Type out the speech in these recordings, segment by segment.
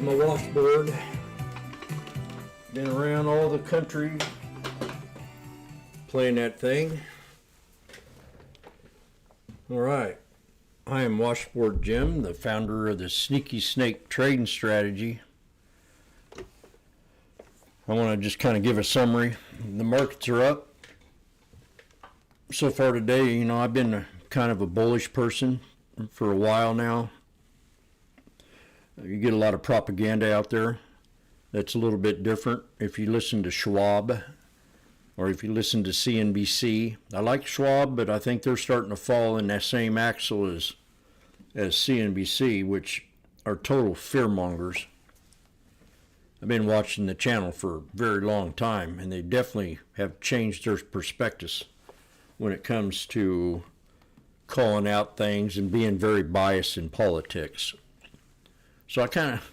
my washboard. Been around all the country playing that thing. Alright, I am Washboardjim, the founder of the Sneaky Snake trading strategy. I want to just kind of give a summary. The markets are up. So far today, I've been kind of a bullish person for a while now. You get a lot of propaganda out there that's a little bit different. If you listen to Schwab or if you listen to CNBC, I like Schwab, but I think they're starting to fall in that same axle as CNBC, which are total fearmongers. I've been watching the channel for a very long time, and they definitely have changed their perspectives when it comes to calling out things and being very biased in politics. So I kind of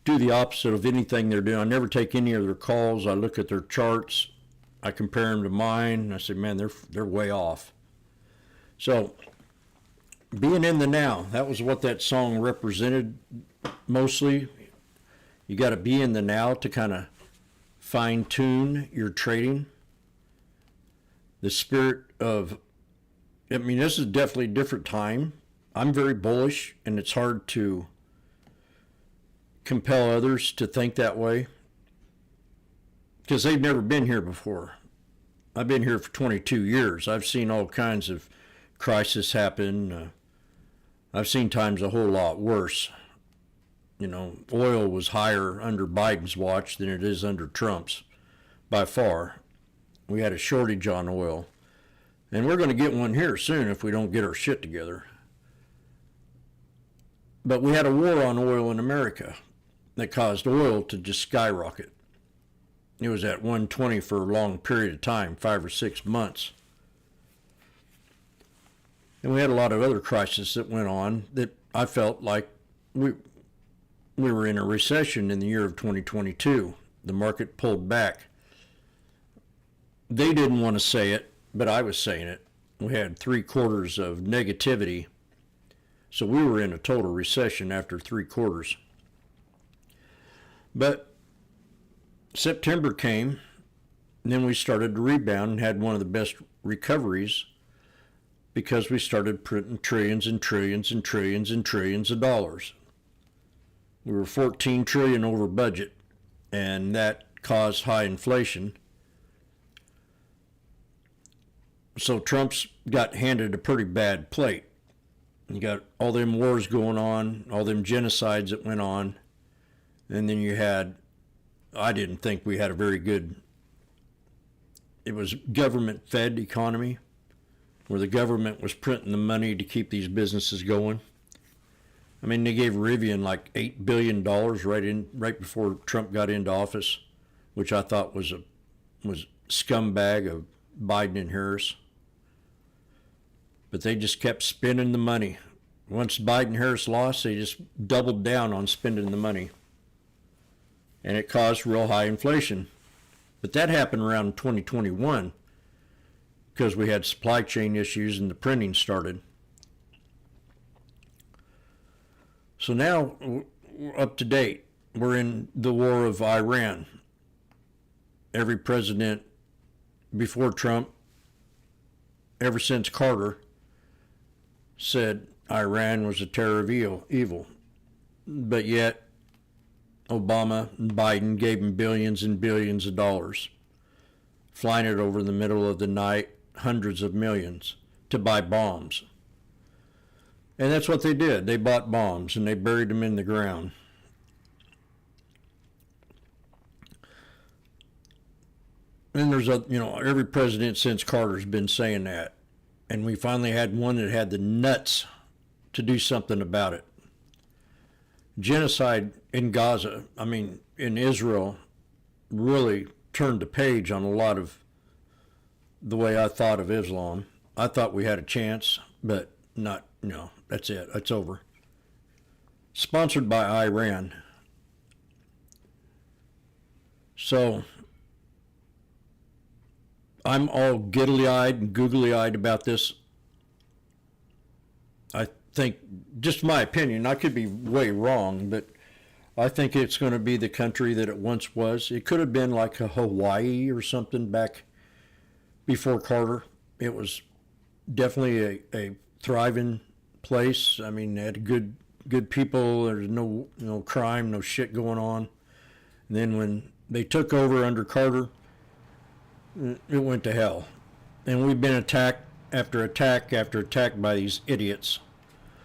do the opposite of anything they're doing. I never take any of their calls. I look at their charts. I compare them to mine. And I say, man, they're way off. So being in the now, that was what that song represented mostly. You got to be in the now to kind of fine tune your trading. The spirit of, this is definitely a different time. I'm very bullish, and it's hard to compel others to think that way because they've never been here before. I've been here for 22 years. I've seen all kinds of crises happen. I've seen times a whole lot worse. Oil was higher under Biden's watch than it is under Trump's by far. We had a shortage on oil, and we're going to get one here soon if we don't get our shit together. But we had a war on oil in America that caused oil to just skyrocket. It was at 120 for a long period of time, 5 or 6 months. And we had a lot of other crises that went on that I felt like we were in a recession in the year of 2022. The market pulled back. They didn't want to say it, but I was saying it. We had 3 quarters of negativity. So we were in a total recession after 3 quarters. But September came, and then we started to rebound and had one of the best recoveries because we started printing trillions and trillions and trillions and trillions of dollars. We were 14 trillion over budget, and that caused high inflation. So Trump's got handed a pretty bad plate. You got all them wars going on, all them genocides that went on, and then you had, I didn't think we had a very good, it was government-fed economy, where the government was printing the money to keep these businesses going. They gave Rivian like $8 billion right before Trump got into office, which I thought was scumbag of Biden and Harris. But they just kept spending the money. Once Biden and Harris lost, they just doubled down on spending the money. And it caused real high inflation. But that happened around 2021 because we had supply chain issues and the printing started. So now we're up to date. We're in the war of Iran. Every president before Trump, ever since Carter, said Iran was a terror of evil. But yet, Obama and Biden gave him billions and billions of dollars, flying it over in the middle of the night, hundreds of millions, to buy bombs. And that's what they did. They bought bombs, and they buried them in the ground. And there's every president since Carter's been saying that. And we finally had one that had the nuts to do something about it. Genocide in Gaza, in Israel, really turned the page on a lot of the way I thought of Islam. I thought we had a chance, but that's it. It's over. Sponsored by Iran. So I'm all giddly-eyed and googly-eyed about this. I think, just my opinion, I could be way wrong, but I think it's going to be the country that it once was. It could have been like a Hawaii or something back before Carter. It was definitely a thriving place. I mean, it had good people. There's no crime, no shit going on. And then when they took over under Carter, it went to hell. And we've been attack after attack after attack by these idiots.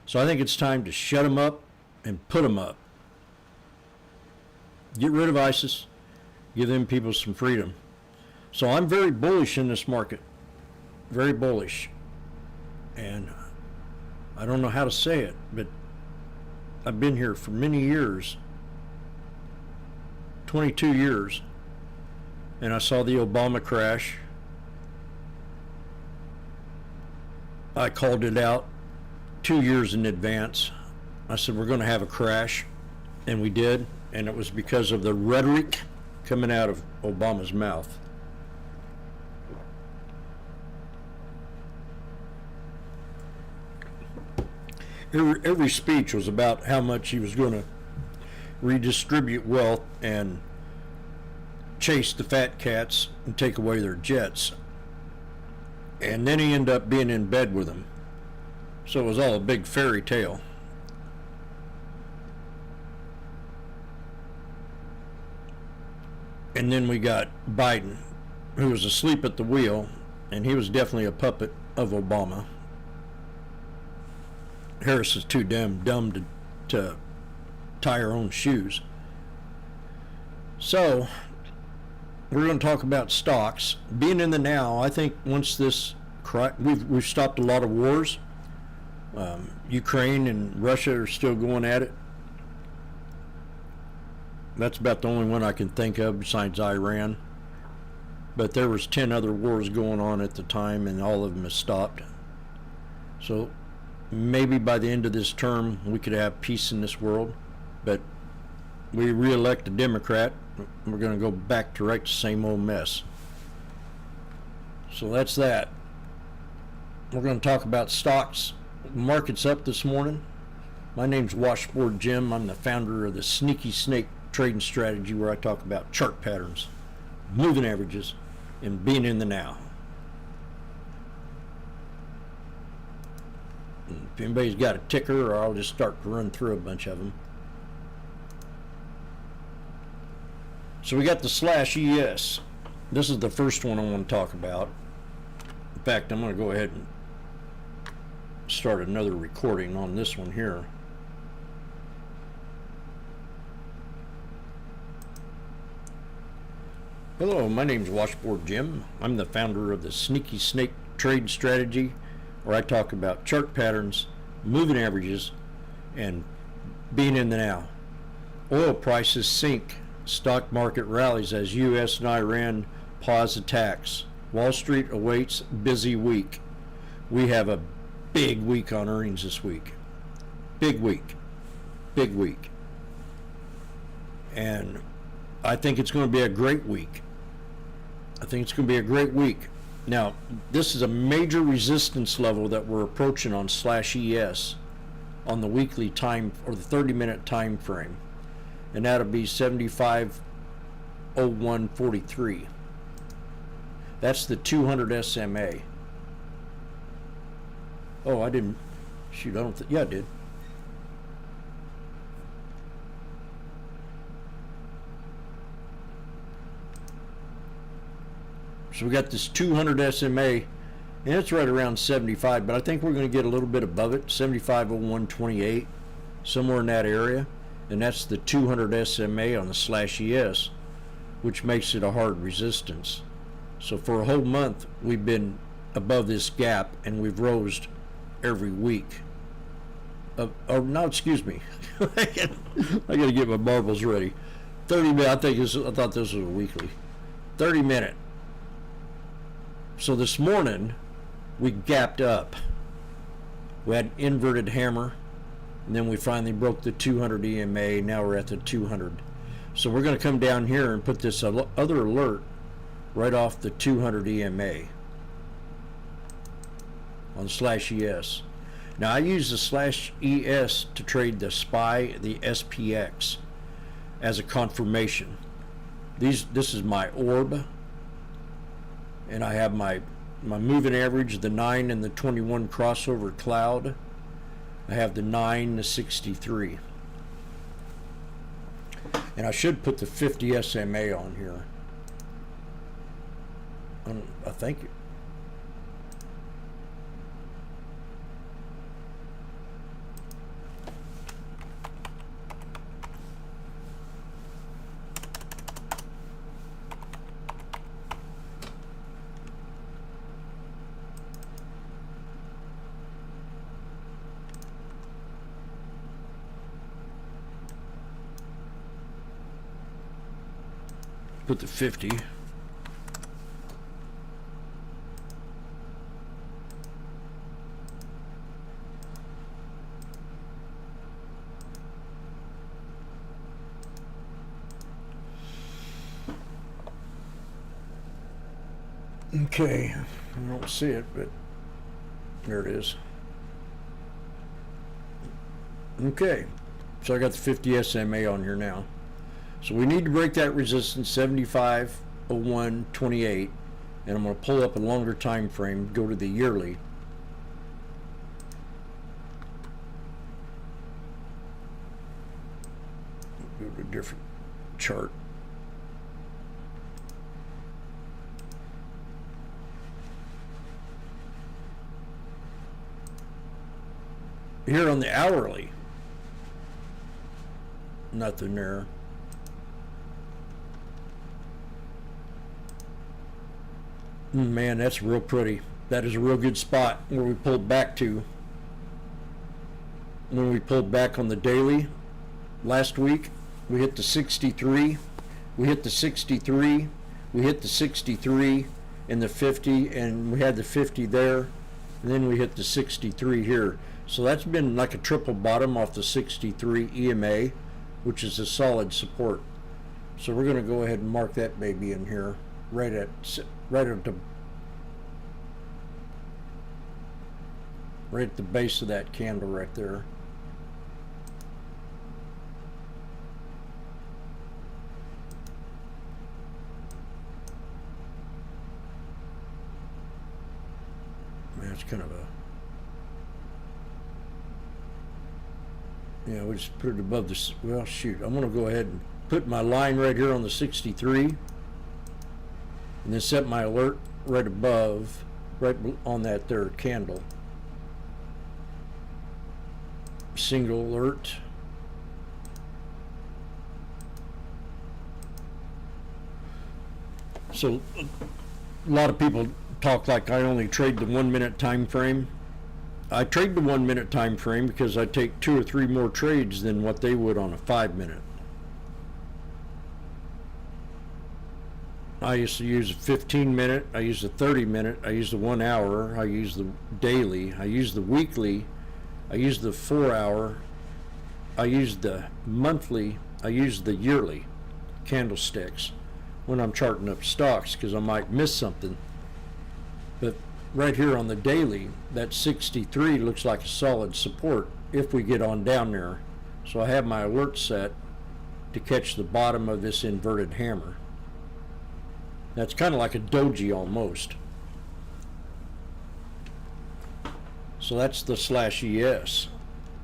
So I think it's time to shut them up and put them up. Get rid of ISIS. Give them people some freedom. So I'm very bullish in this market. Very bullish. And I don't know how to say it, but I've been here for many years. 22 years. And I saw the Obama crash. I called it out 2 years in advance. I said, we're going to have a crash. And we did. And it was because of the rhetoric coming out of Obama's mouth. Every speech was about how much he was going to redistribute wealth and chase the fat cats and take away their jets. And then he ended up being in bed with them. So it was all a big fairy tale. And then we got Biden, who was asleep at the wheel, and he was definitely a puppet of Obama. Harris is too damn dumb to tie her own shoes. So we're going to talk about stocks. Being in the now, I think once this, we've stopped a lot of wars. Ukraine and Russia are still going at it. That's about the only one I can think of besides Iran. But there was 10 other wars going on at the time, and all of them have stopped. So maybe by the end of this term, we could have peace in this world. But we re-elect a Democrat, we're going to go back to right the same old mess. So that's that. We're going to talk about stocks. Market's up this morning. My name's Washboardjim. I'm the founder of the Sneaky Snake trading strategy, where I talk about chart patterns, moving averages, and being in the now. If anybody's got a ticker, or I'll just start to run through a bunch of them. So we got the /ES. This is the first one I want to talk about. In fact, I'm going to go ahead and start another recording on this one here. Hello, my name's Washboardjim. I'm the founder of the Sneaky Snake Trade Strategy, where I talk about chart patterns, moving averages, and being in the now. Oil prices sink. Stock market rallies as U.S. and Iran pause attacks. Wall Street awaits busy week. We have a big week on earnings this week. Big week. Big week. And I think it's going to be a great week. I think it's going to be a great week. Now, this is a major resistance level that we're approaching on /ES on the weekly time, or the 30-minute time frame. And that'll be 75.0143. That's the 200 SMA. Oh, I didn't. Shoot, I don't think. Yeah, I did. So we got this 200 SMA, and it's right around 75, but I think we're going to get a little bit above it, 75.0128, somewhere in that area. And that's the 200 SMA on the /ES, which makes it a hard resistance. So for a whole month, we've been above this gap, and we've rose every week. Oh, no, excuse me. I got to get my marbles ready. 30 minute. I thought this was a weekly. 30 minute. So this morning, we gapped up. We had an inverted hammer, and then we finally broke the 200 EMA. Now we're at the 200. So we're going to come down here and put this other alert right off the 200 EMA on /ES. Now I use the /ES to trade the SPY, the SPX. as a confirmation. This is my orb, and I have my moving average, the 9 and the 21 crossover cloud. I have the 9, the 63. And I should put the 50 SMA on here. I think. Put the 50. Okay, I don't see it, but there it is. Okay, so I got the 50 SMA on here now. So we need to break that resistance, 75.01.28, and I'm going to pull up a longer time frame, go to the yearly. Go to a different chart. Here on the hourly, nothing there. Man, that's real pretty. That is a real good spot where we pulled back to. When we pulled back on the daily last week, we hit the 63, we hit the 63, we hit the 63 and the 50, and we had the 50 there, and then we hit the 63 here. So that's been like a triple bottom off the 63 EMA, which is a solid support. So we're going to go ahead and mark that baby in here, right at the base of that candle right there. Man, it's kind of a, yeah, we just put it above this. Well, shoot, I'm going to go ahead and put my line right here on the 63, and then set my alert right above, right on that there candle. Single alert. So a lot of people talk like I only trade the 1 minute time frame. I trade the 1 minute time frame because I take 2 or 3 more trades than what they would on a 5 minute. I used to use a 15 minute, I use a 30 minute, I use the 1 hour, I use the daily, I use the weekly, I use the 4 hour, I use the monthly, I use the yearly candlesticks when I'm charting up stocks because I might miss something. But right here on the daily, that 63 looks like a solid support if we get on down there. So I have my alert set to catch the bottom of this inverted hammer. That's kind of like a doji almost. So that's the /ES.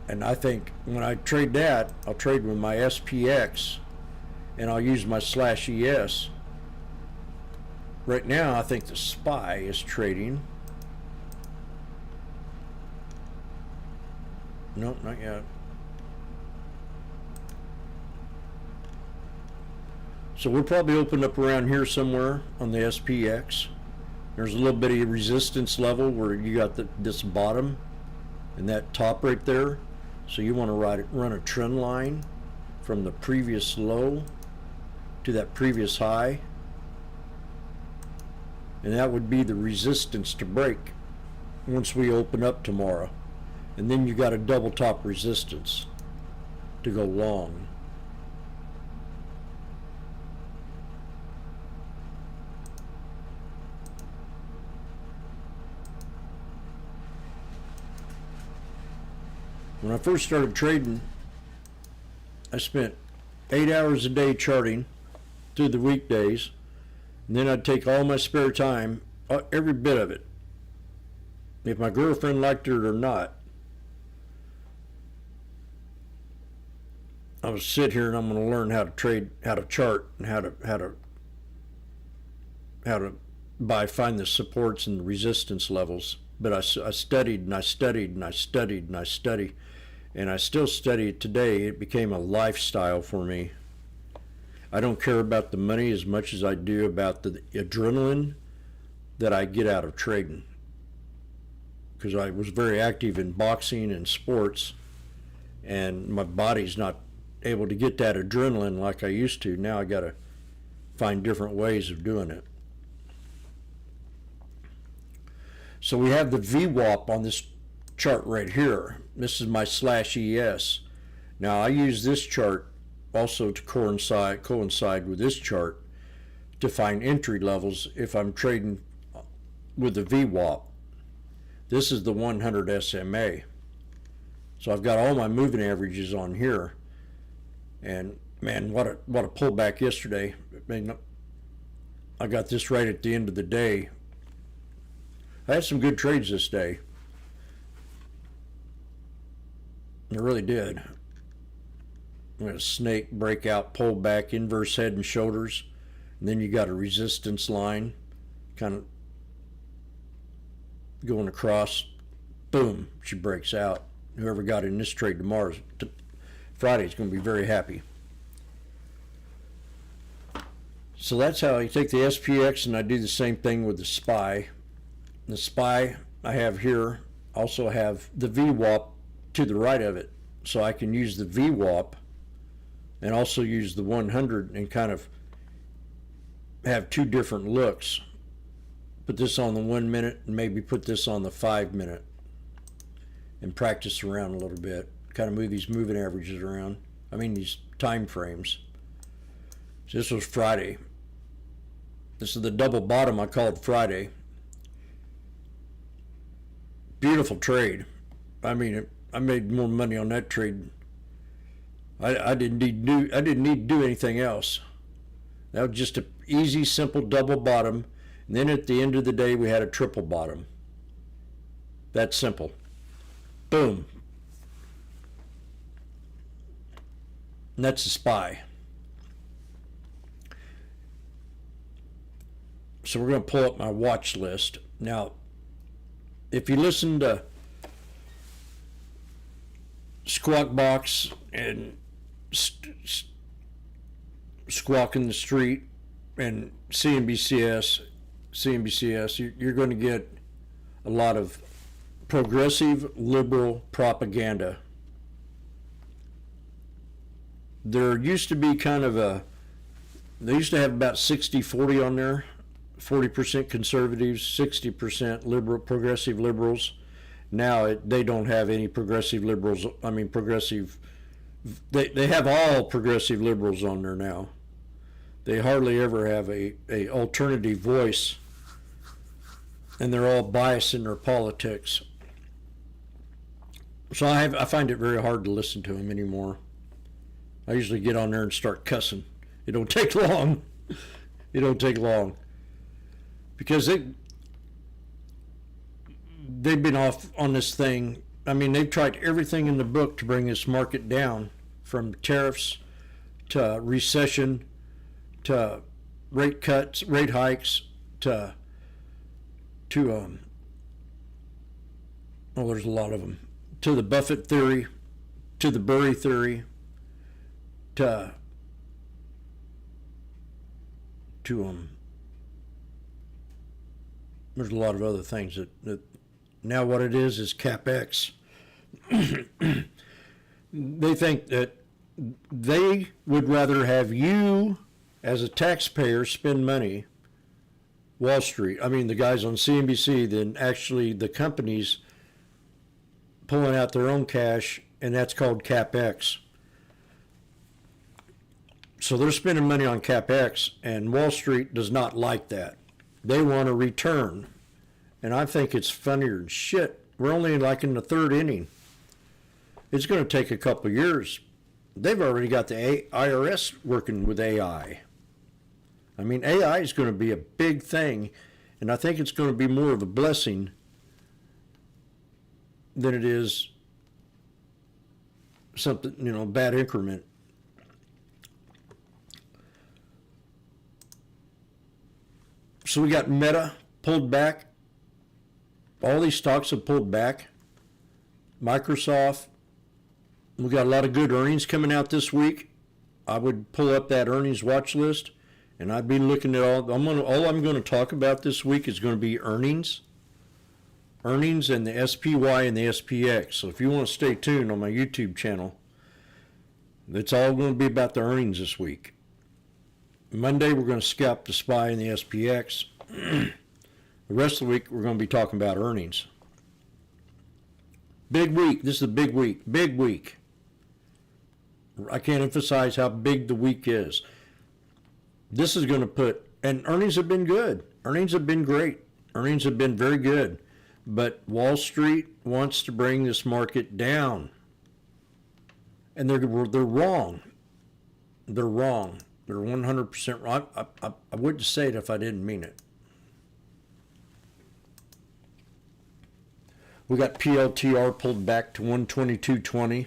And I think when I trade that, I'll trade with my SPX and I'll use my /ES. Right now, I think the SPY is trading. Nope, not yet. So we'll probably open up around here somewhere on the SPX. There's a little bit of resistance level where you got this bottom and that top right there. So you want to run a trend line from the previous low to that previous high. And that would be the resistance to break once we open up tomorrow. And then you got a double top resistance to go long. When I first started trading, I spent 8 hours a day charting through the weekdays, and then I'd take all my spare time, every bit of it, if my girlfriend liked it or not. I would sit here and I'm going to learn how to trade, how to chart, and how to find the supports and the resistance levels. But I studied and I studied and I studied and I studied, and I still study it today. It became a lifestyle for me. I don't care about the money as much as I do about the adrenaline that I get out of trading, because I was very active in boxing and sports, and my body's not able to get that adrenaline like I used to. Now I got to find different ways of doing it. So we have the VWAP on this chart right here. This is my /ES. Now I use this chart also to coincide with this chart to find entry levels if I'm trading with the VWAP. This is the 100 SMA. So I've got all my moving averages on here. And man, what a pullback yesterday. I mean, I got this right at the end of the day. I had some good trades this day. I really did. We had a snake, breakout, pull back, inverse head and shoulders, and then you got a resistance line kind of going across. Boom, she breaks out. Whoever got in this trade Friday is going to be very happy. So that's how I take the SPX, and I do the same thing with the SPY. The SPY I have here also have the VWAP to the right of it, so I can use the VWAP and also use the 100 and kind of have two different looks. Put this on the 1 minute and maybe put this on the 5 minute and practice around a little bit. Kind of move these moving averages around. I mean these time frames. So this was Friday. This is the double bottom I called Friday. Beautiful trade. I mean, I made more money on that trade. I didn't need to do anything else. That was just an easy, simple double bottom. And then at the end of the day, we had a triple bottom. That's simple. Boom. And that's the SPY. So we're going to pull up my watch list. Now, if you listen to Squawk Box and Squawk in the Street and CNBCS, you're going to get a lot of progressive liberal propaganda. There used to be kind of they used to have about 60-40 on there. 40% conservatives, 60% liberal, progressive liberals. Now they don't have any progressive liberals. I mean, they have all progressive liberals on there now. They hardly ever have a alternative voice, and they're all biased in their politics. So I find it very hard to listen to them anymore. I usually get on there and start cussing. It don't take long. It don't take long. Because they've been off on this thing. I mean, they've tried everything in the book to bring this market down, from tariffs to recession to rate cuts, rate hikes to well, there's a lot of them, to the Buffett theory, to the Burry theory, to there's a lot of other things that now what it is CapEx. They think that they would rather have you as a taxpayer spend money, Wall Street, I mean the guys on CNBC, than actually the companies pulling out their own cash, and that's called CapEx. So they're spending money on CapEx, and Wall Street does not like that. They want a return. And I think it's funnier than shit. We're only like in the third inning. It's going to take a couple years they've already got the IRS working with AI. I mean, AI is going to be a big thing, and I think it's going to be more of a blessing than it is something, bad increment. So we got Meta pulled back. All these stocks have pulled back. Microsoft, we got a lot of good earnings coming out this week. I would pull up that earnings watch list, and I'd be looking at all I'm going to talk about this week is going to be earnings and the SPY and the SPX. So if you want to stay tuned on my YouTube channel, it's all going to be about the earnings this week. Monday, we're going to scalp the SPY and the SPX. The rest of the week, we're going to be talking about earnings. Big week. This is a big week. Big week. I can't emphasize how big the week is. This is going to put, and earnings have been good. Earnings have been great. Earnings have been very good. But Wall Street wants to bring this market down. And they're wrong. They're wrong. They're 100% wrong. I wouldn't say it if I didn't mean it. We got PLTR pulled back to 122.20.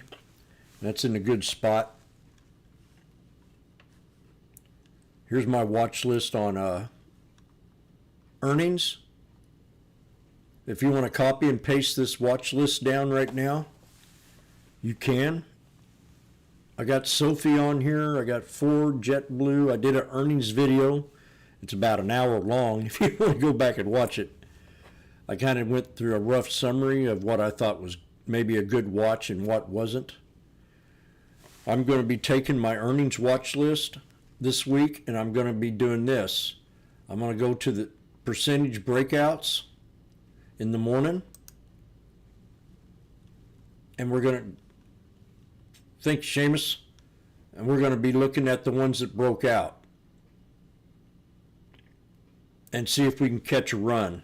That's in a good spot. Here's my watch list on earnings. If you want to copy and paste this watch list down right now, you can. I got Sophie on here. I got Ford, JetBlue. I did an earnings video. It's about an hour long. If you want to go back and watch it, I kind of went through a rough summary of what I thought was maybe a good watch and what wasn't. I'm going to be taking my earnings watch list this week, and I'm going to be doing this. I'm going to go to the percentage breakouts in the morning, and we're going to think Seamus, and we're going to be looking at the ones that broke out and see if we can catch a run.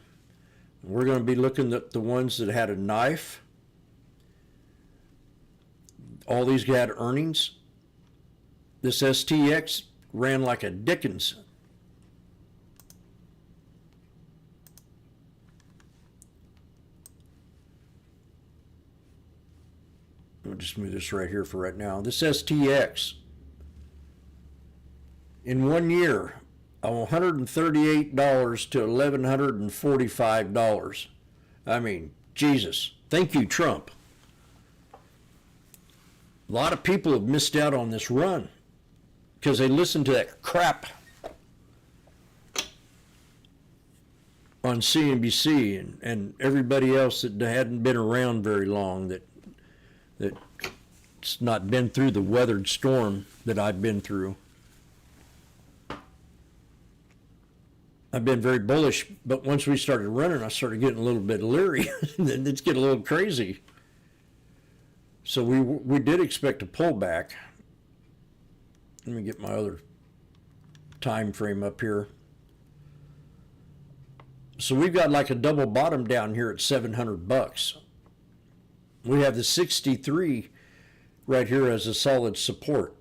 We're going to be looking at the ones that had a knife. All these had earnings. This STX ran like a Dickens. I'll just move this right here for right now. This STX, in 1 year, $138 to $1,145. I mean, Jesus. Thank you, Trump. A lot of people have missed out on this run because they listened to that crap on CNBC and everybody else that hadn't been around very long, that's not been through the weathered storm that I've been through. I've been very bullish, but once we started running, I started getting a little bit leery. Then it's getting a little crazy. So we did expect a pullback. Let me get my other time frame up here. So we've got like a double bottom down here at $700. We have the 63 right here as a solid support,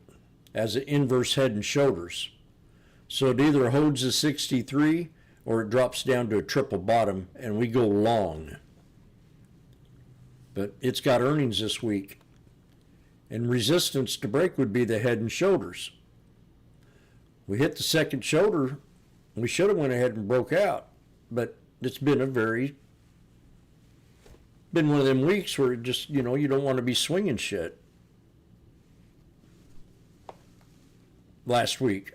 as an inverse head and shoulders. So it either holds the 63 or it drops down to a triple bottom and we go long. But it's got earnings this week. And resistance to break would be the head and shoulders. We hit the second shoulder. We should have went ahead and broke out. But it's been one of them weeks where it just, you don't want to be swinging shit. Last week.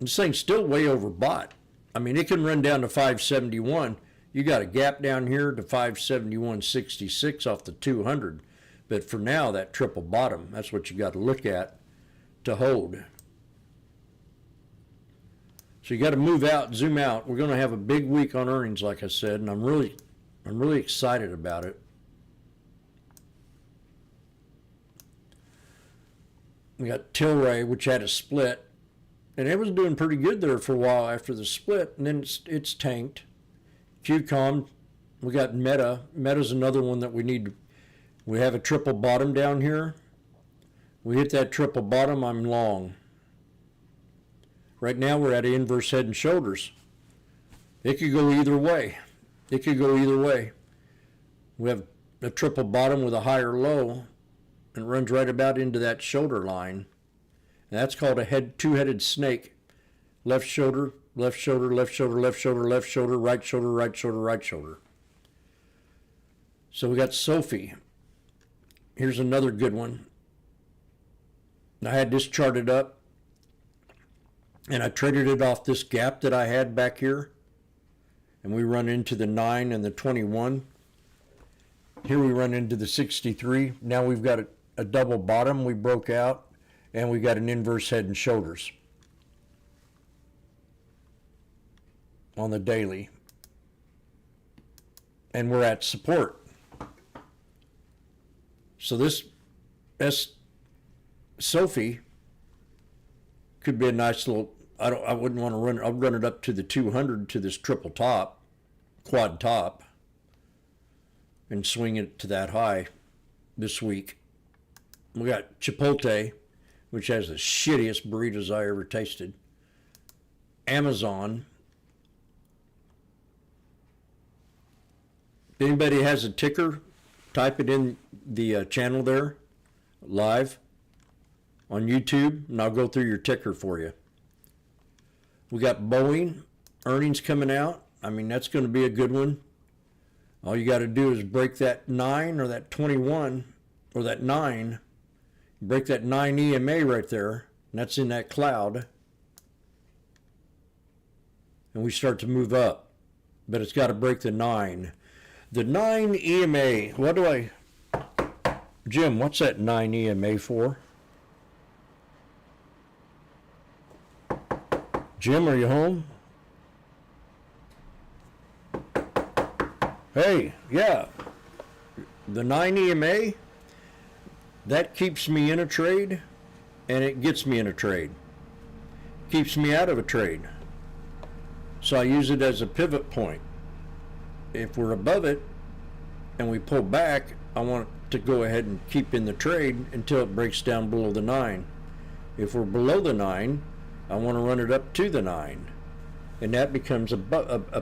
This thing's still way overbought. I mean, it can run down to 571. You got a gap down here to 571.66 off the 200. But for now, that triple bottom, that's what you got to look at to hold. So you got to move out, zoom out. We're going to have a big week on earnings, like I said, and I'm really excited about it. We got Tilray, which had a split. And it was doing pretty good there for a while after the split, and then it's tanked. QCOM, we got Meta. Meta's another one that we need We have a triple bottom down here. We hit that triple bottom, I'm long. Right now we're at an inverse head and shoulders. It could go either way. It could go either way. We have a triple bottom with a higher low and runs right about into that shoulder line. And that's called a two-headed snake. Left shoulder, left shoulder, left shoulder, left shoulder, left shoulder, right shoulder, right shoulder, right shoulder. So we got Sophie. Here's another good one. I had this charted up, and I traded it off this gap that I had back here, and we run into the 9 and the 21. Here we run into the 63. Now we've got a double bottom we broke out, and we got an inverse head and shoulders on the daily. And we're at support. So this Sophie could be a nice little, I wouldn't want to run it, I'll run it up to the 200 to this triple top, quad top, and swing it to that high this week. We got Chipotle, which has the shittiest burritos I ever tasted. Amazon. If anybody has a ticker, type it in the channel there, live on YouTube, and I'll go through your ticker for you. We got Boeing earnings coming out. I mean, that's going to be a good one. All you got to do is break that 9 or that 21 or that 9. Break that 9 EMA right there, and that's in that cloud. And we start to move up. But it's got to break the 9. The 9 EMA, Jim, what's that 9 EMA for? Jim, are you home? Hey, yeah. The 9 EMA, that keeps me in a trade, and it gets me in a trade. Keeps me out of a trade. So I use it as a pivot point. If we're above it and we pull back, I want to go ahead and keep in the trade until it breaks down below the 9. If we're below the 9, I want to run it up to the 9. And that becomes a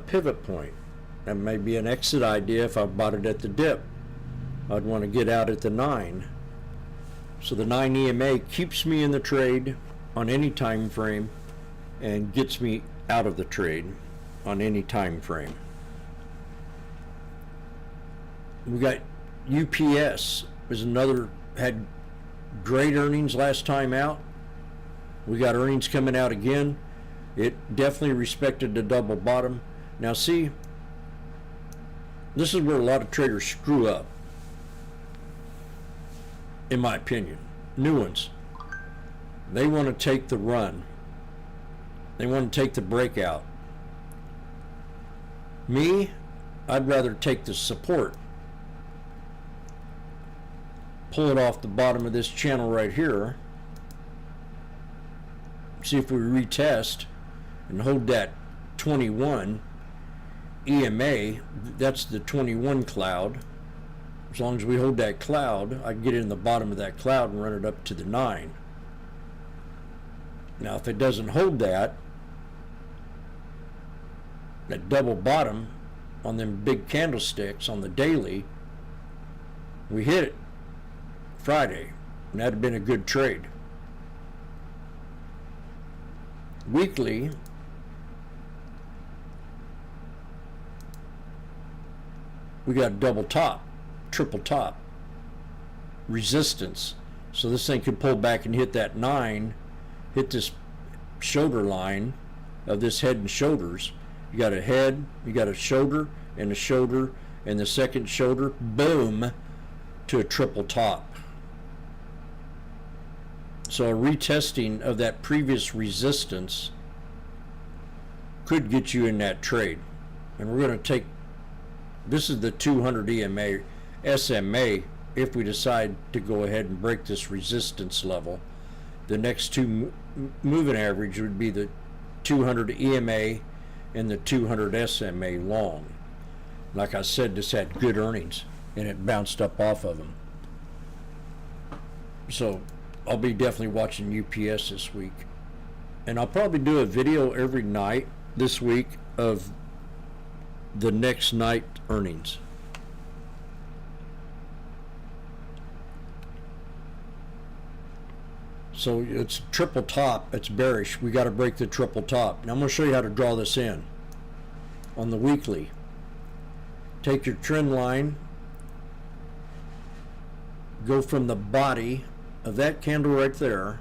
pivot point. That may be an exit idea if I bought it at the dip. I'd want to get out at the 9. So the 9 EMA keeps me in the trade on any time frame and gets me out of the trade on any time frame. We got UPS is another, had great earnings last time out. We got earnings coming out again. It definitely respected the double bottom. Now see, this is where a lot of traders screw up, in my opinion. New ones. They want to take the run. They want to take the breakout. Me, I'd rather take the support. Pull it off the bottom of this channel right here. See if we retest and hold that 21 EMA. That's the 21 cloud. As long as we hold that cloud, I can get in the bottom of that cloud and run it up to the 9. Now if it doesn't hold that double bottom on them big candlesticks on the daily, we hit it Friday, and that'd have been a good trade. Weekly, we got a double top, triple top, resistance. So this thing could pull back and hit that 9, hit this shoulder line of this head and shoulders. You got a head, you got a shoulder, and the second shoulder, boom, to a triple top. So a retesting of that previous resistance could get you in that trade. And we're going to take, this is the 200 EMA, SMA, if we decide to go ahead and break this resistance level. The next two moving average would be the 200 EMA and the 200 SMA long. Like I said, this had good earnings, and it bounced up off of them. So I'll be definitely watching UPS this week. And I'll probably do a video every night this week of the next night earnings. So it's triple top, it's bearish. We got to break the triple top. Now I'm going to show you how to draw this in on the weekly. Take your trend line, go from the body of that candle right there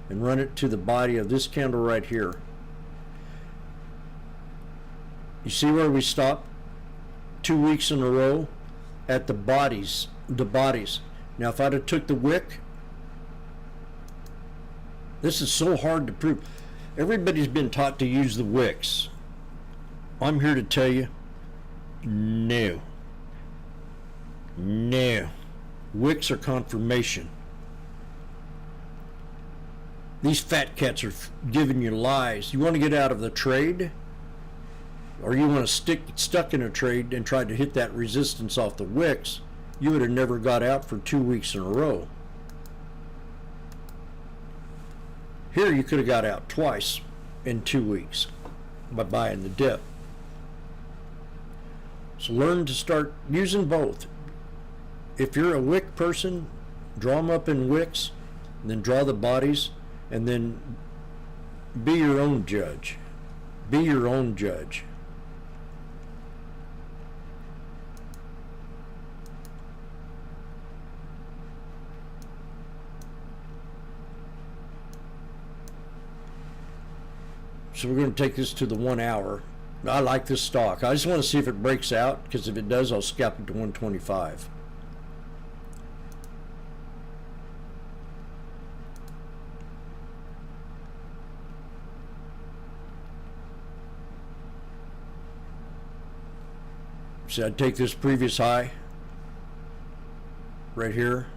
and run it to the body of this candle right here. You see where we stopped 2 weeks in a row? At the bodies, Now if I'd have took the wick, this is so hard to prove. Everybody's been taught to use the wicks. I'm here to tell you, no. Wicks are confirmation. These fat cats are giving you lies. You want to get out of the trade, or you want to stuck in a trade and try to hit that resistance off the wicks, you would have never got out for 2 weeks in a row. Here you could have got out twice in 2 weeks by buying the dip. So learn to start using both. If you're a wick person, draw them up in wicks, and then draw the bodies, and then be your own judge. Be your own judge. So we're going to take this to the 1 hour. I like this stock. I just want to see if it breaks out, because if it does, I'll scalp it to 125. So I'd take this previous high right here.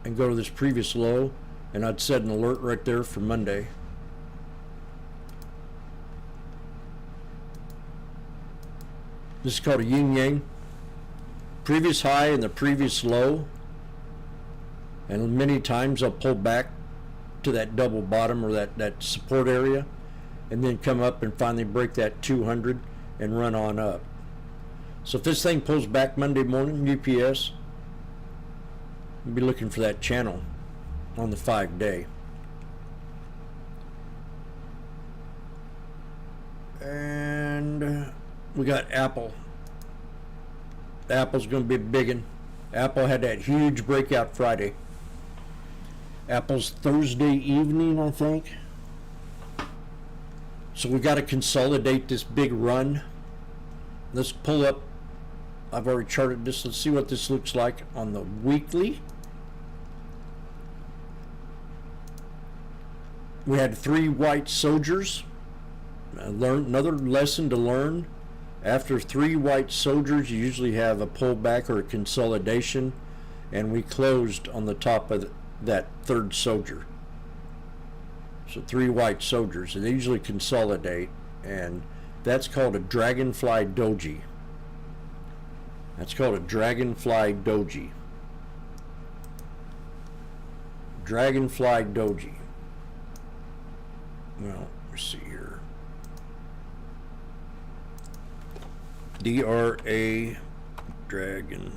And go to this previous low, and I'd set an alert right there for Monday. This is called a yin yang. Previous high and the previous low, and many times I'll pull back to that double bottom or that support area, and then come up and finally break that 200 and run on up. So if this thing pulls back Monday morning, UPS, we'll be looking for that channel on the 5-day. And we got Apple. Apple's going to be a big one. Apple had that huge breakout Friday. Apple's Thursday evening, I think. So we got to consolidate this big run. Let's pull up. I've already charted this. Let's see what this looks like on the weekly. We had 3 white soldiers. Another lesson to learn. After 3 white soldiers, you usually have a pullback or a consolidation, and we closed on the top of that 3rd soldier. So 3 white soldiers, and they usually consolidate, and that's called a dragonfly doji. That's called a dragonfly doji. Dragonfly doji. Well, let's see here. D-R-A, dragon,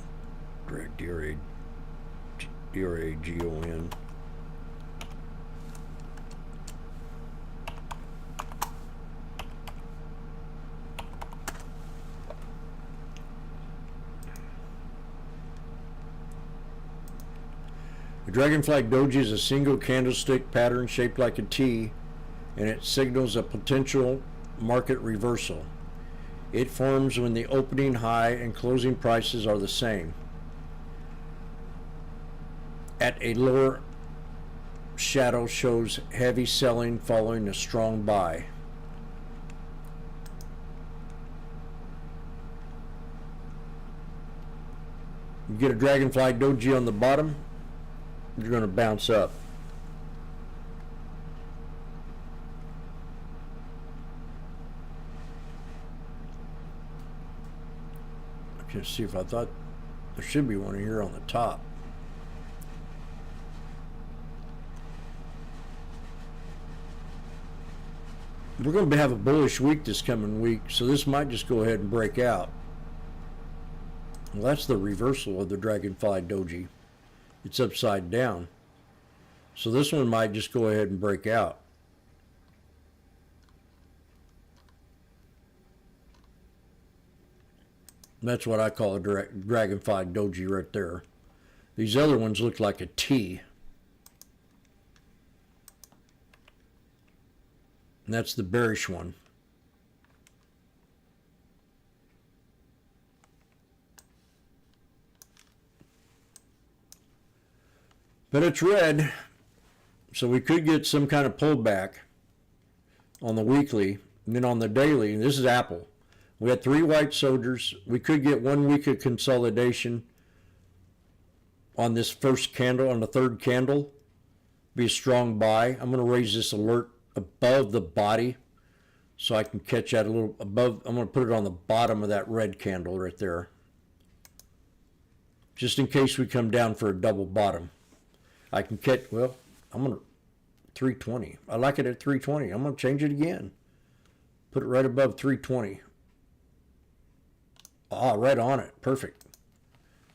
D-R-A-G-O-N. The dragonfly doji is a single candlestick pattern shaped like a T, and it signals a potential market reversal. It forms when the opening high and closing prices are the same. At a lower shadow shows heavy selling following a strong buy. You get a dragonfly doji on the bottom, you're going to bounce up. Can't see if I thought there should be one here on the top. We're going to have a bullish week this coming week, so this might just go ahead and break out. Well, that's the reversal of the Dragonfly Doji. It's upside down. So this one might just go ahead and break out. That's what I call a Dragonfly Doji right there. These other ones look like a T. And that's the bearish one. But it's red, so we could get some kind of pullback on the weekly. And then on the daily, this is Apple. We had 3 white soldiers. We could get 1 week of consolidation on this first candle, on the third candle. Be a strong buy. I'm going to raise this alert above the body so I can catch that a little above. I'm going to put it on the bottom of that red candle right there, just in case we come down for a double bottom. I can catch, well, I'm going to 320. I like it at 320. I'm going to change it again. Put it right above 320. Ah, right on it. Perfect.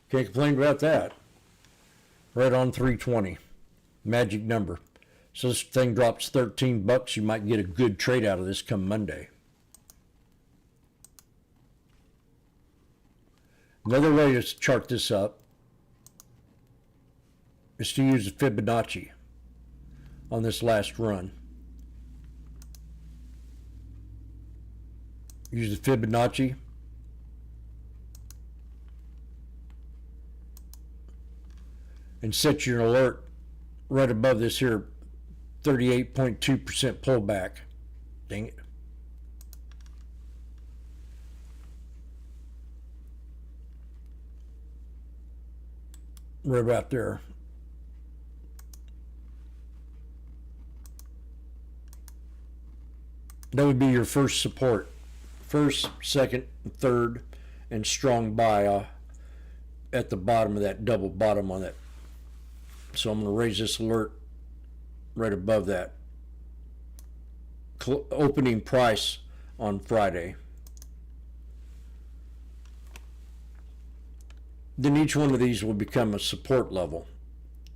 Can't complain about that. Right on 320. Magic number. So this thing drops $13. You might get a good trade out of this come Monday. Another way to chart this up is to use the Fibonacci on this last run. Use the Fibonacci. And set your alert right above this here 38.2% pullback. Dang it. Right about there. That would be your first support. First, second, third, and strong buy at the bottom of that double bottom on that. So I'm going to raise this alert right above that opening price on Friday. Then each one of these will become a support level.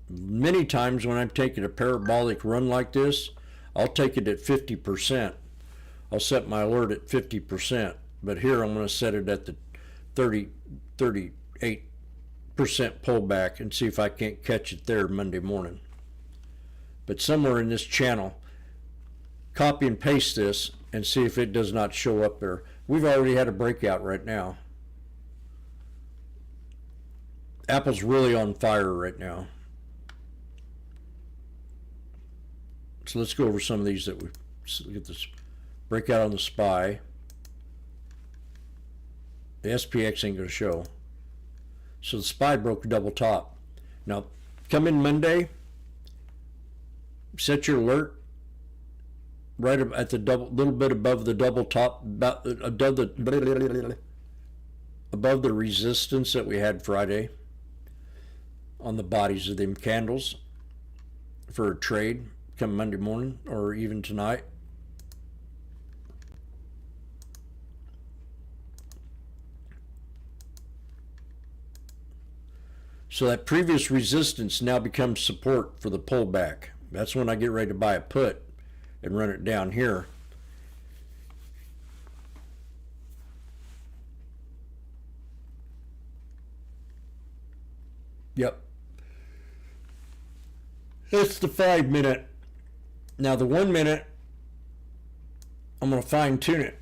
Many times when I'm taking a parabolic run like this, I'll take it at 50%. I'll set my alert at 50%, but here I'm going to set it at the 38% pullback and see if I can't catch it there Monday morning. But somewhere in this channel, copy and paste this and see if it does not show up there. We've already had a breakout right now. Apple's really on fire right now. So let's go over some of these that we get this breakout on the SPY. The SPX ain't going to show. So the SPY broke a double top. Now, come in Monday, set your alert right at the double, little bit above the double top, about above the resistance that we had Friday on the bodies of them candles for a trade come Monday morning or even tonight. So that previous resistance now becomes support for the pullback. That's when I get ready to buy a put and run it down here. Yep. That's the 5 minute. Now the 1 minute, I'm going to fine tune it.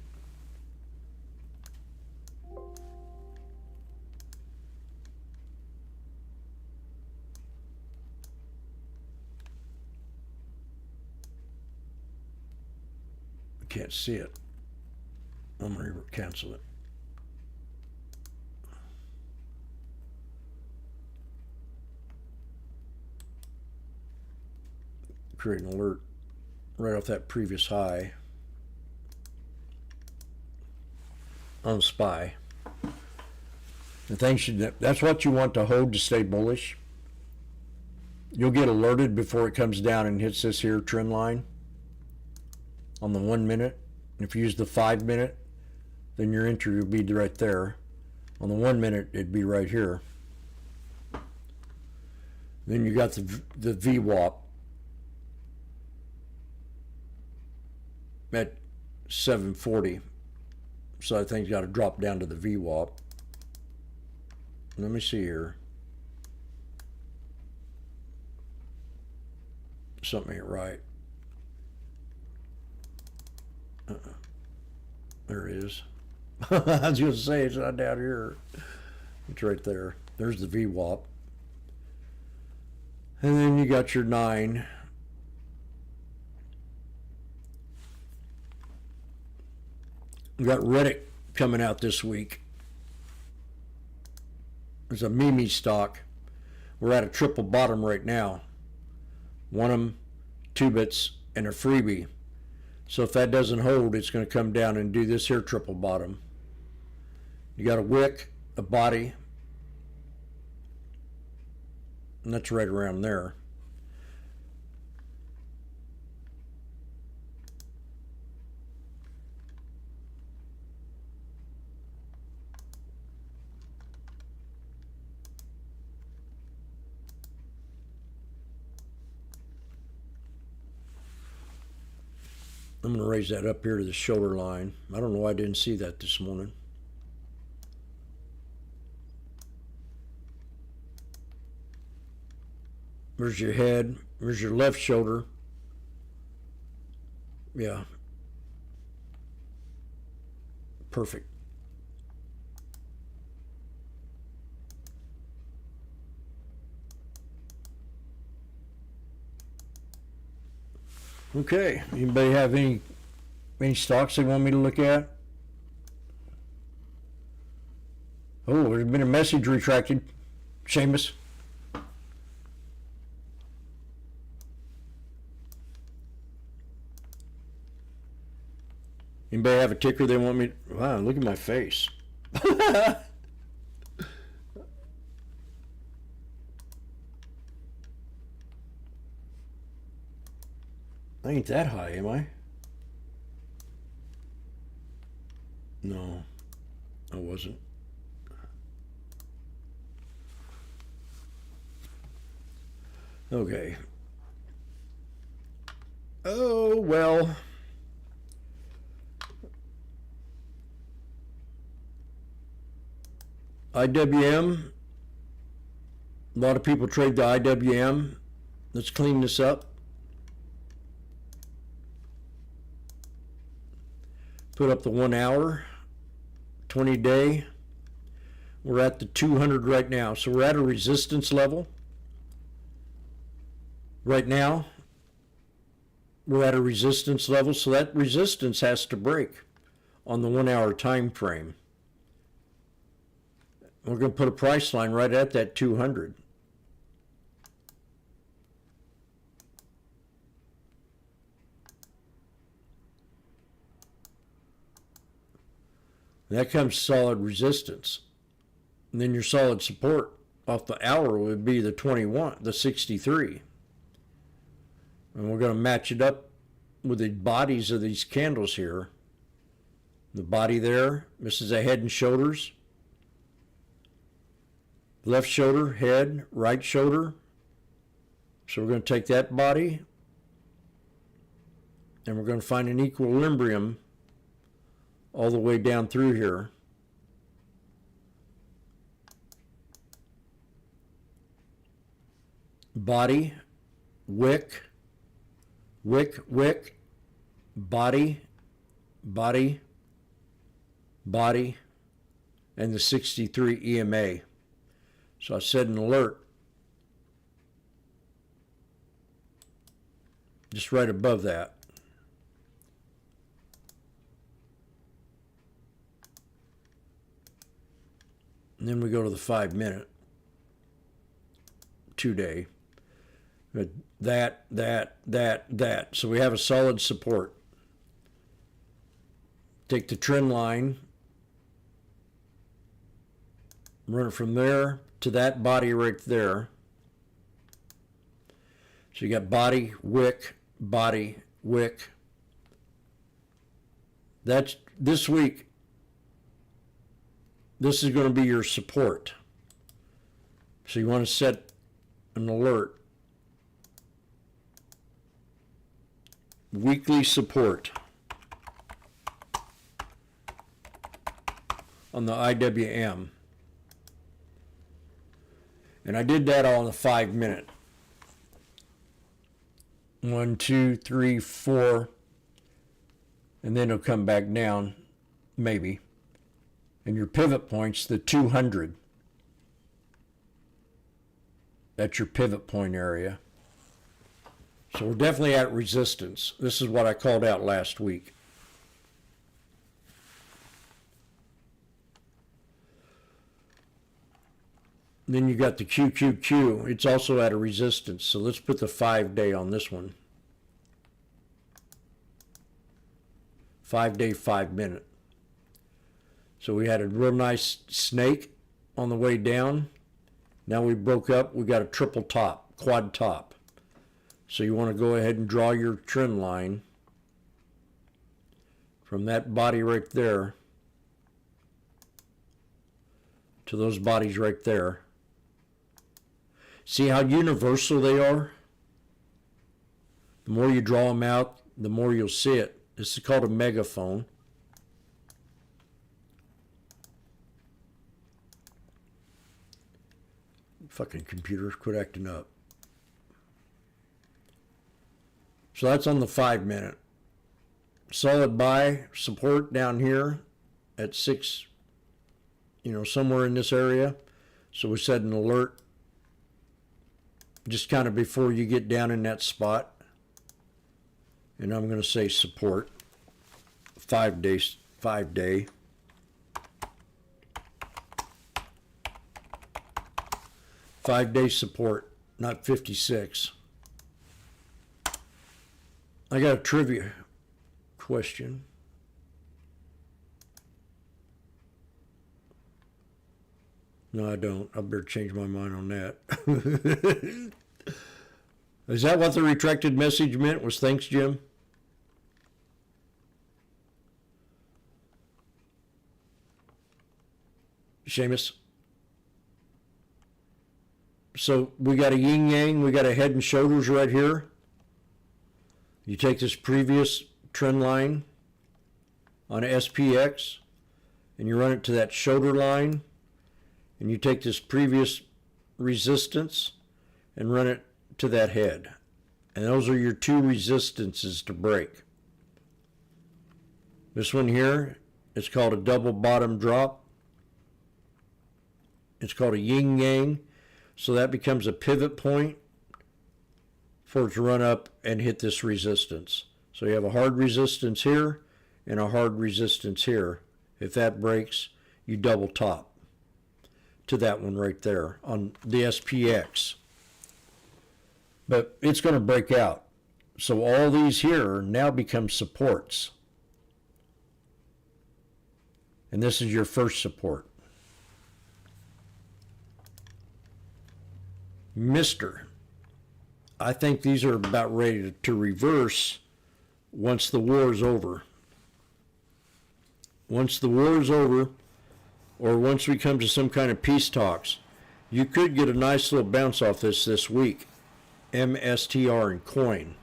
Can't see it. I'm going to cancel it. Create an alert right off that previous high on SPY. That's what you want to hold to stay bullish. You'll get alerted before it comes down and hits this here trend line on the 1 minute. If you use the 5 minute, then your entry will be right there. On the 1 minute, it'd be right here. Then you got the VWAP at 740. So I think it's got to drop down to the VWAP. Let me see here. Something ain't right. There it is. I was going to say it's not down here. It's right there. There's the VWAP. And then you got your 9. We got Reddit coming out this week. There's a meme stock. We're at a triple bottom right now. 1 2 bits, and a freebie. So if that doesn't hold, it's going to come down and do this here triple bottom. You got a wick, a body, and that's right around there. I'm going to raise that up here to the shoulder line. I don't know why I didn't see that this morning. There's your head. There's your left shoulder. Yeah. Perfect. Okay. Anybody have any stocks they want me to look at? Oh, there's been a message retracted. Seamus. Anybody have a ticker they want me to... Wow, look at my face. I ain't that high, am I? No, I wasn't. Okay. Oh, well. IWM. A lot of people trade the IWM. Let's clean this up. Put up the 1 hour, 20 day. We're at the 200 right now. So we're at a resistance level. Right now, we're at a resistance level. So that resistance has to break on the 1 hour time frame. We're going to put a price line right at that 200. That comes solid resistance. And then your solid support off the hour would be the 21, the 63. And we're going to match it up with the bodies of these candles here. The body there, this is a head and shoulders. Left shoulder, head, right shoulder. So we're going to take that body and we're going to find an equilibrium all the way down through here. Body, wick, wick, wick, body, body, body, and the 63 EMA. So I set an alert just right above that. And then we go to the 5 minute, 2 day. That. So we have a solid support. Take the trend line Run it from there to that body right there. So you got body, wick, body, wick. That's this week. This is going to be your support. So you want to set an alert. Weekly support on the IWM. And I did that all in a 5-minute. 1, 2, 3, 4. And then it'll come back down, maybe. And your pivot point's the 200. That's your pivot point area. So we're definitely at resistance. This is what I called out last week. Then you got the QQQ. It's also at a resistance. So let's put the 5-day on this one. 5-day, 5-minute. So we had a real nice snake on the way down. Now we broke up. We got a triple top, quad top. So you want to go ahead and draw your trend line from that body right there to those bodies right there. See how universal they are? The more you draw them out, the more you'll see it. This is called a megaphone. Fucking computers, quit acting up. So that's on the 5-minute. Solid buy, support down here at 6, somewhere in this area. So we set an alert just kind of before you get down in that spot. And I'm going to say support. 5-day. 5-day support, not 56. I got a trivia question. No, I don't. I better change my mind on that. Is that what the retracted message meant? Was thanks, Jim? Seamus? So we got a yin yang, we got a head and shoulders right here. You take this previous trend line on SPX and you run it to that shoulder line, and you take this previous resistance and run it to that head. And those are your two resistances to break. This one here, it's called a double bottom drop. It's called a yin yang. So that becomes a pivot point for it to run up and hit this resistance. So you have a hard resistance here and a hard resistance here. If that breaks, you double top to that one right there on the SPX. But it's going to break out. So all these here now become supports. And this is your first support. Mister, I think these are about ready to reverse once the war is over. Once the war is over, or once we come to some kind of peace talks, you could get a nice little bounce off this week. MSTR and coin.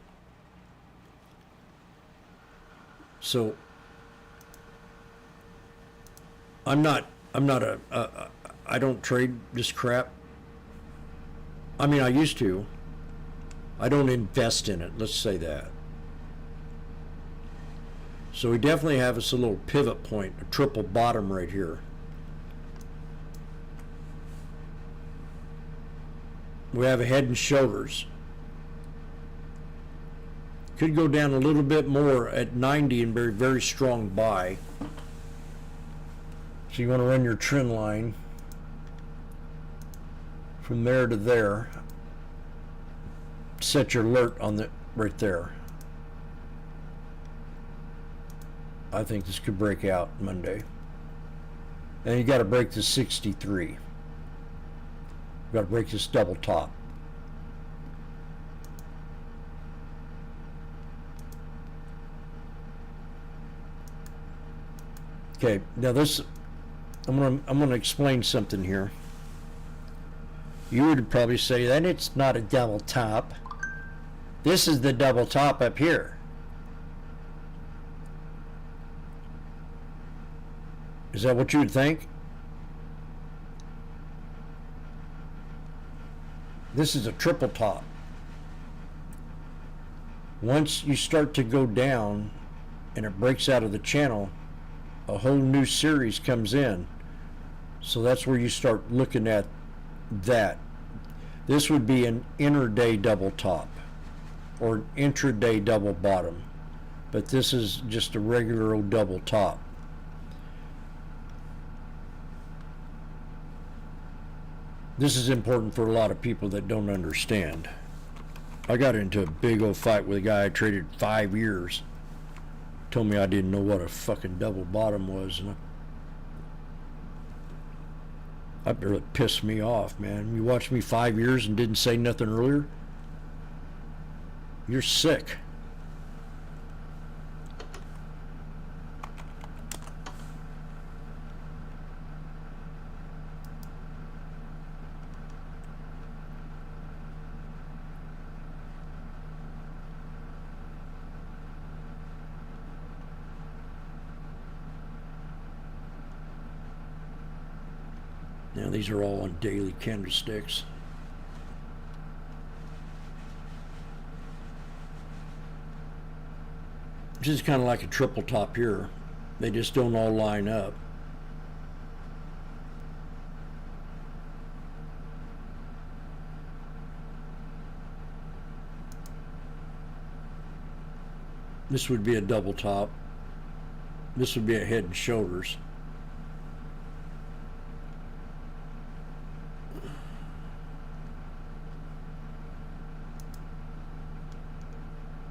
So I don't trade this crap. I mean, I used to. I don't invest in it, let's say that. So we definitely have us a little pivot point, a triple bottom right here. We have a head and shoulders. Could go down a little bit more at 90 and very, very strong buy. So you want to run your trend line from there to there. Set your alert on the right there. I think this could break out Monday. And you got to break the 63. got to break this double top. Okay, now this, I'm gonna explain something here. You would probably say that it's not a double top. This is the double top up here. Is that what you would think? This is a triple top. Once you start to go down and it breaks out of the channel, a whole new series comes in. So that's where you start looking at that. This would be an intraday double top or an intraday double bottom, but this is just a regular old double top. This is important for a lot of people that don't understand. I got into a big old fight with a guy I traded 5 years. Told me I didn't know what a fucking double bottom was, and that really pissed me off, man. You watched me 5 years and didn't say nothing earlier? You're sick. Now these are all on daily candlesticks. This is kind of like a triple top here. They just don't all line up. This would be a double top. This would be a head and shoulders.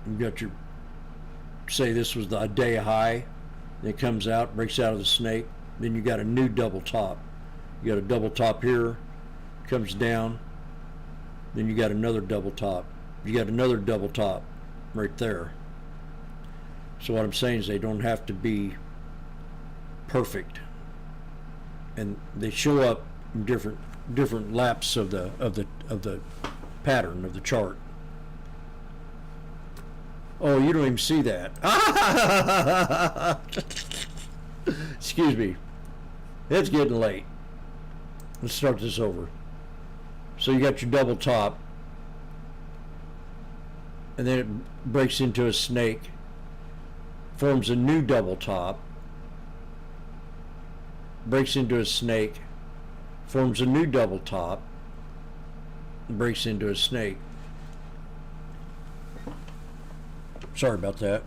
You got your, say this was a day high, then it comes out, breaks out of the snake, then you got a new double top. You got a double top here, comes down, then you got another double top. You got another double top right there. So what I'm saying is they don't have to be perfect, and they show up in different laps of the pattern of the chart. Oh, you don't even see that. Excuse me. It's getting late. Let's start this over. So you got your double top, and then it breaks into a snake, forms a new double top, breaks into a snake, forms a new double top, breaks into a snake. Sorry about that.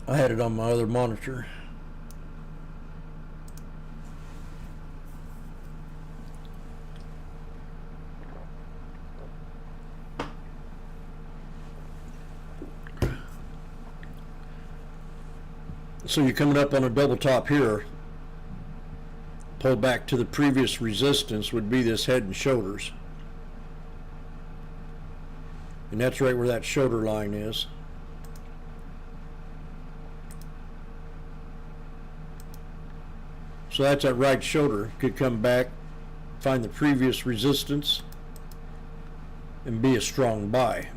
I had it on my other monitor. So you're coming up on a double top here. Pull back to the previous resistance would be this head and shoulders. And that's right where that shoulder line is. So that's that right shoulder. Could come back, find the previous resistance, and be a strong buy.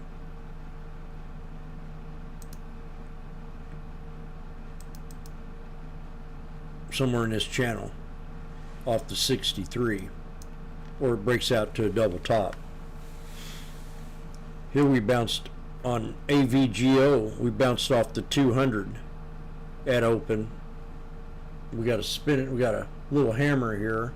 Somewhere in this channel, off the 63, or it breaks out to a double top. Here we bounced on AVGO, we bounced off the 200 at open. We got to spin it, we got a little hammer here.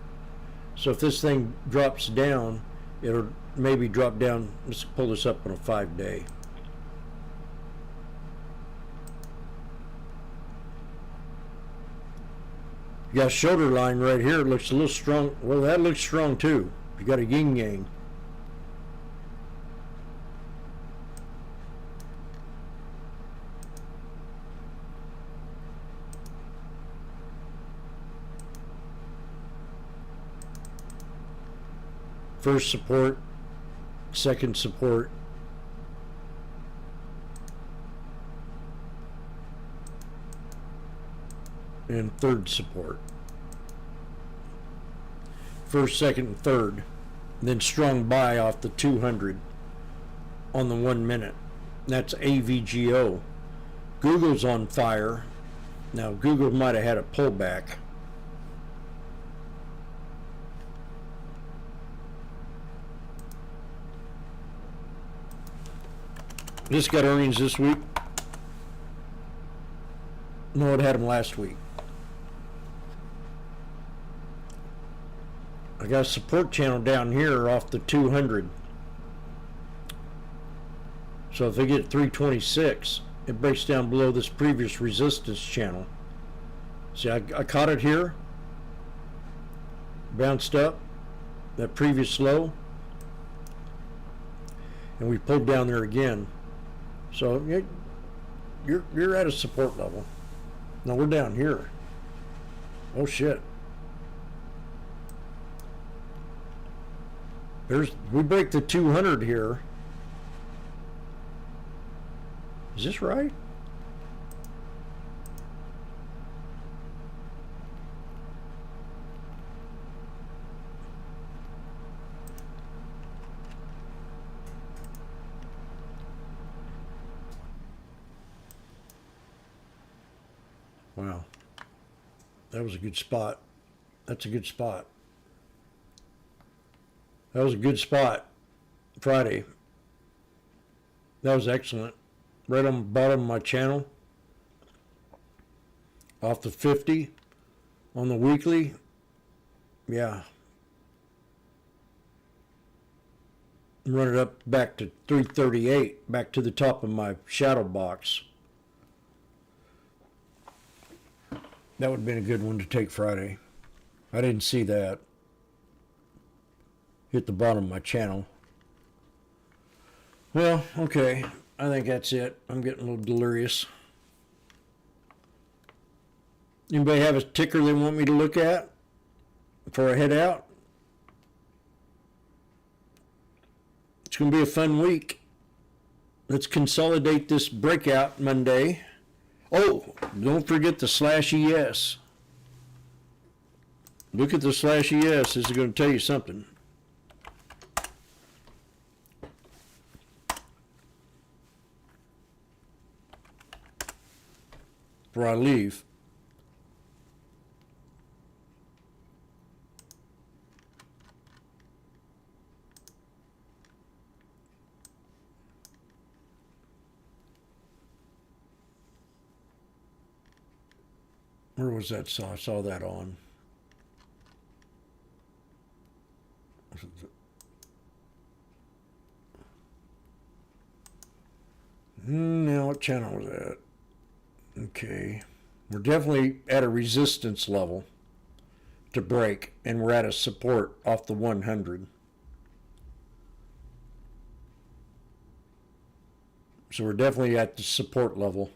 So if this thing drops down, it'll maybe drop down. Let's pull this up on a 5-day. You got a shoulder line right here. It looks a little strong. Well, that looks strong too. You got a yin yang. First support, second support, and third support. First, second, and third. Then strung by off the 200 on the 1 minute. That's AVGO. Google's on fire. Now, Google might have had a pullback. This got earnings this week. No, it had them last week. I got a support channel down here off the 200. So if I get 326, it breaks down below this previous resistance channel. See, I caught it here, bounced up that previous low, and we pulled down there again. So you're at a support level. Now we're down here. Oh shit. We break the 200 here. Is this right? Wow. That was a good spot. That's a good spot. That was a good spot. Friday. That was excellent. Right on the bottom of my channel. Off the 50 on the weekly. Yeah. Run it up back to 338. Back to the top of my shadow box. That would have been a good one to take Friday. I didn't see that. Hit the bottom of my channel. Well, okay. I think that's it. I'm getting a little delirious. Anybody have a ticker they want me to look at before I head out? It's going to be a fun week. Let's consolidate this breakout Monday. Oh, don't forget the /ES. Look at the /ES. This is going to tell you something. Before I leave. Where was that? I saw that on. Now, what channel was that? Okay. We're definitely at a resistance level to break, and we're at a support off the 100. So we're definitely at the support level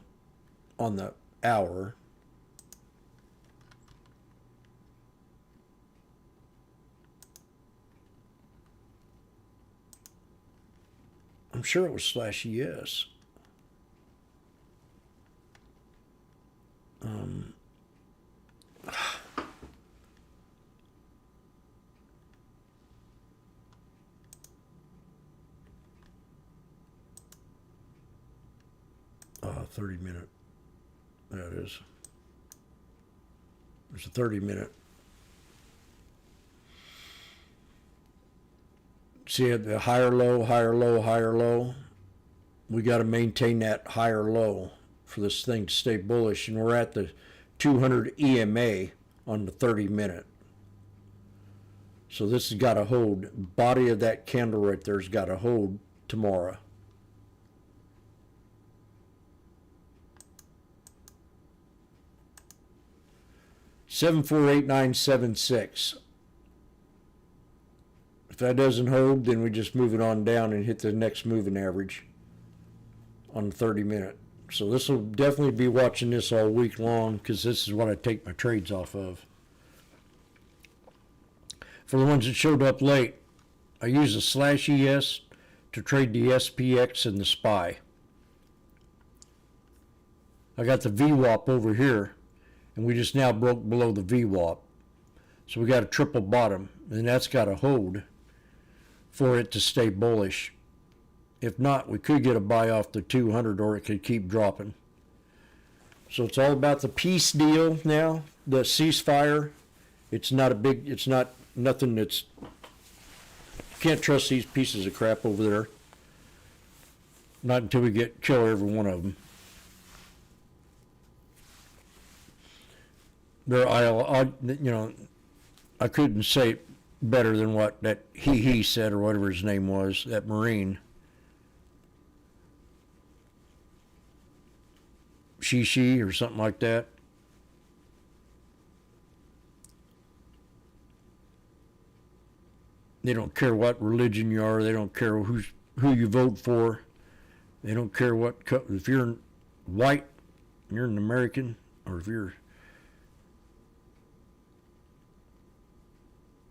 on the hour. I'm sure it was /ES. 30-minute. There it is. There's a 30-minute. See at the higher low, higher low, higher low. We got to maintain that higher low for this thing to stay bullish, and we're at the 200 EMA on the 30-minute. So this has got to hold. Body of that candle right there has got to hold tomorrow. $7,489.76. If that doesn't hold, then we just move it on down and hit the next moving average on the 30-minute. So this will definitely be watching this all week long, because this is what I take my trades off of. For the ones that showed up late, I use the /ES to trade the SPX and the SPY. I got the VWAP over here, and we just now broke below the VWAP. So we got a triple bottom, and that's got to hold for it to stay bullish. If not, we could get a buy off the 200, or it could keep dropping. So it's all about the peace deal now, the ceasefire. It's not nothing that's, you can't trust these pieces of crap over there. Not until we kill every one of them. I couldn't say it better than what that he said, or whatever his name was, that Marine. She or something like that. They don't care what religion you are. They don't care who you vote for. They don't care if you're white, you're an American, or if you're,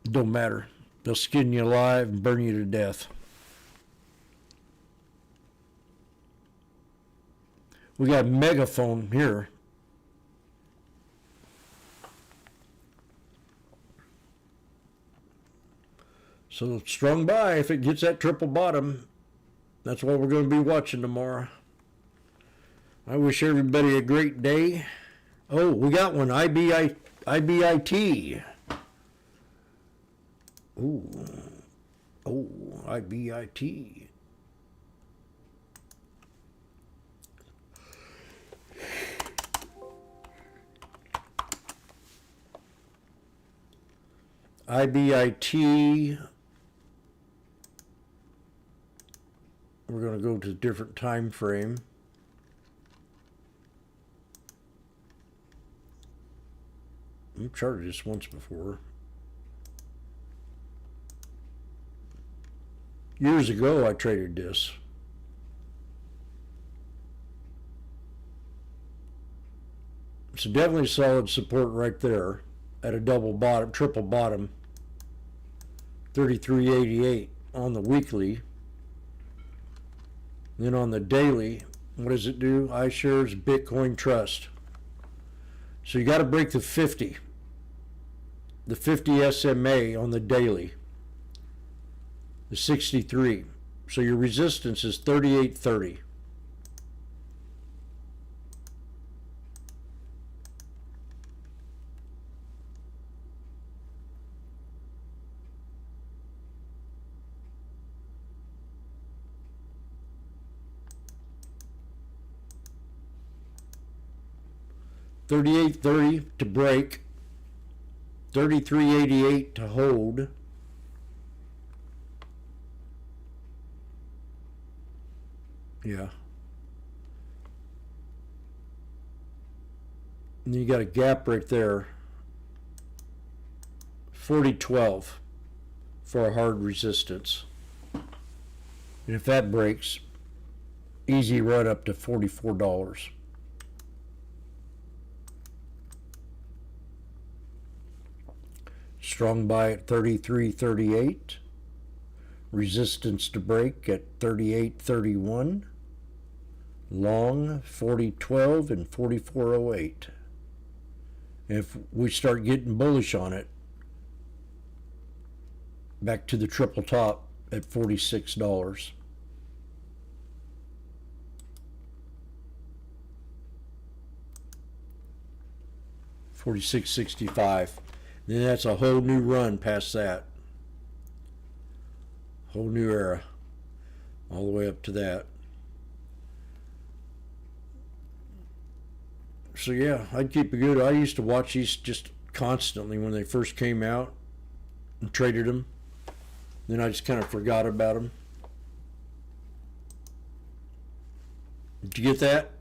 it don't matter. They'll skin you alive and burn you to death. We got a megaphone here. So strong buy if it gets that triple bottom. That's what we're going to be watching tomorrow. I wish everybody a great day. Oh, we got one. IBIT. Ooh. Oh, IBIT. IBIT. We're going to go to a different time frame. I've charted this once before. Years ago, I traded this. It's definitely solid support right there at a triple bottom. 33.88 on the weekly. Then on the daily, what does it do? iShares Bitcoin Trust. So you got to break the 50. The 50 SMA on the daily. The 63. So your resistance is 38.30. $38.30 to break, $33.88 to hold. Yeah. And then you got a gap right there. 40.12 for a hard resistance. And if that breaks, easy run up to $44. Strong buy at 33.38. Resistance to break at 38.31. Long 40.12 and 44.08. If we start getting bullish on it, back to the triple top at $46. $46.65. Then that's a whole new run past that. Whole new era. All the way up to that. So yeah, I'd keep it good. I used to watch these just constantly when they first came out and traded them. Then I just kind of forgot about them. Did you get that?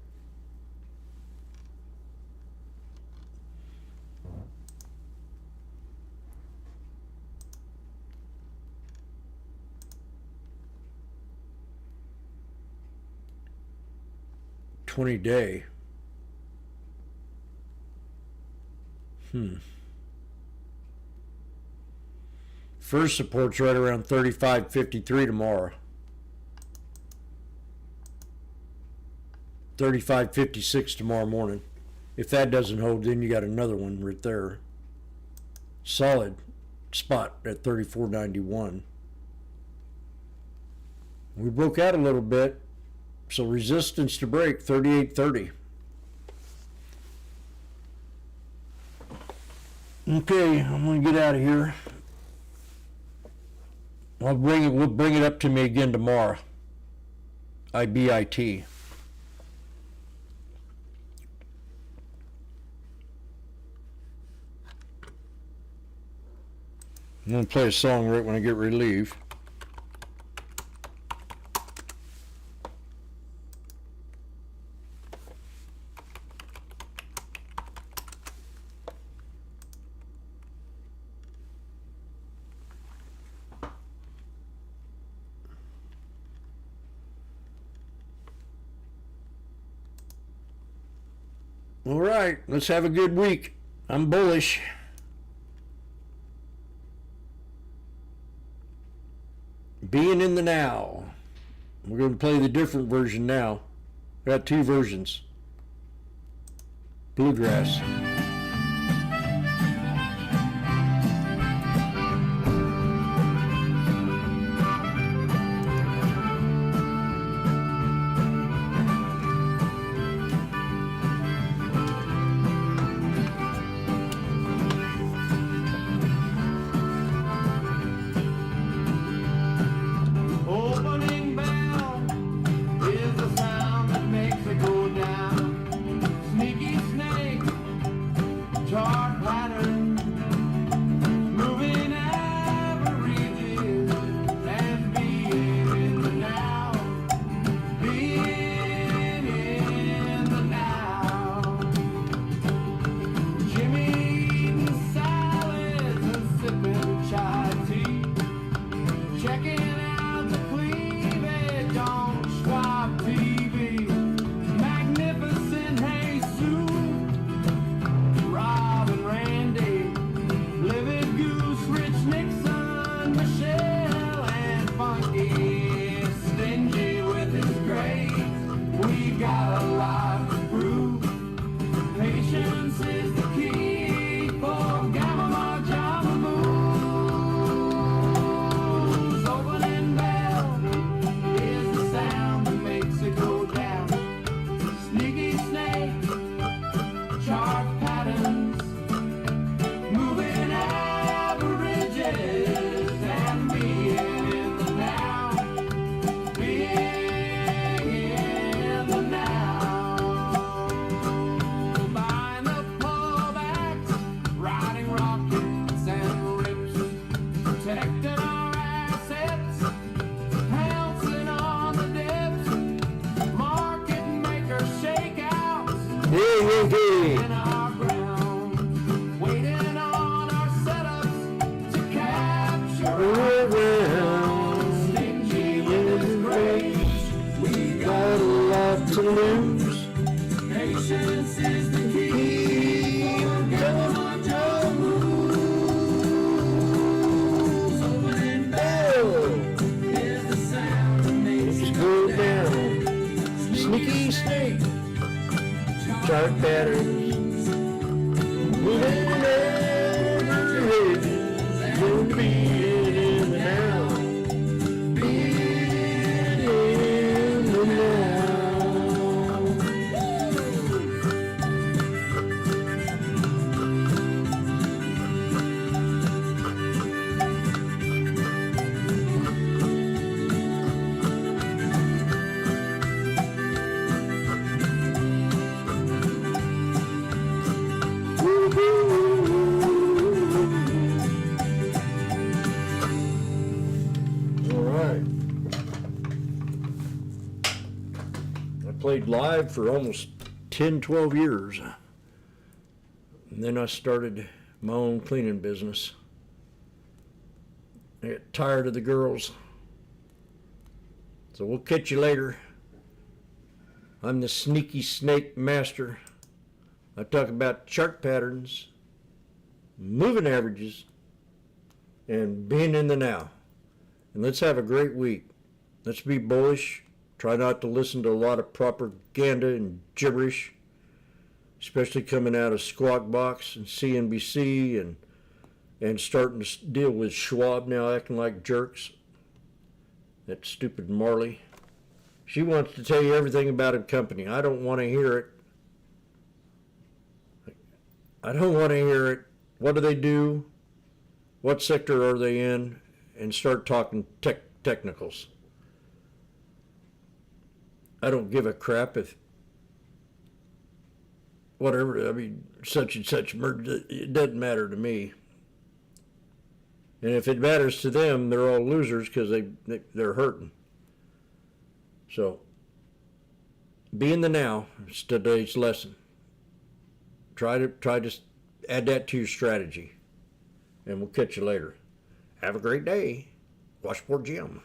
$20-day. First support's right around 35.53 tomorrow. 35.56 tomorrow morning. If that doesn't hold, then you got another one right there. Solid spot at 34.91. We broke out a little bit, so resistance to break 38.30. Okay, I'm gonna get out of here. We'll bring it up to me again tomorrow. IBIT. I'm gonna play a song right when I get relief. All right, let's have a good week. I'm bullish. Being in the now. We're going to play the different version now. Got two versions. Bluegrass. Played live for almost 10-12 years, and then I started my own cleaning business. I got tired of the girls, so we'll catch you later. I'm the sneaky snake master. I talk about chart patterns, moving averages, and being in the now. And let's have a great week. Let's be bullish. Try not to listen to a lot of propaganda and gibberish, especially coming out of Squawk Box and CNBC and starting to deal with Schwab now acting like jerks. That stupid Marley. She wants to tell you everything about a company. I don't want to hear it. I don't want to hear it. What do they do? What sector are they in? And start talking technicals. I don't give a crap if whatever, I mean, such and such merger, it doesn't matter to me. And if it matters to them, they're all losers because they're hurting. So, be in the now is today's lesson. Try to add that to your strategy. And we'll catch you later. Have a great day. Washboard Jim.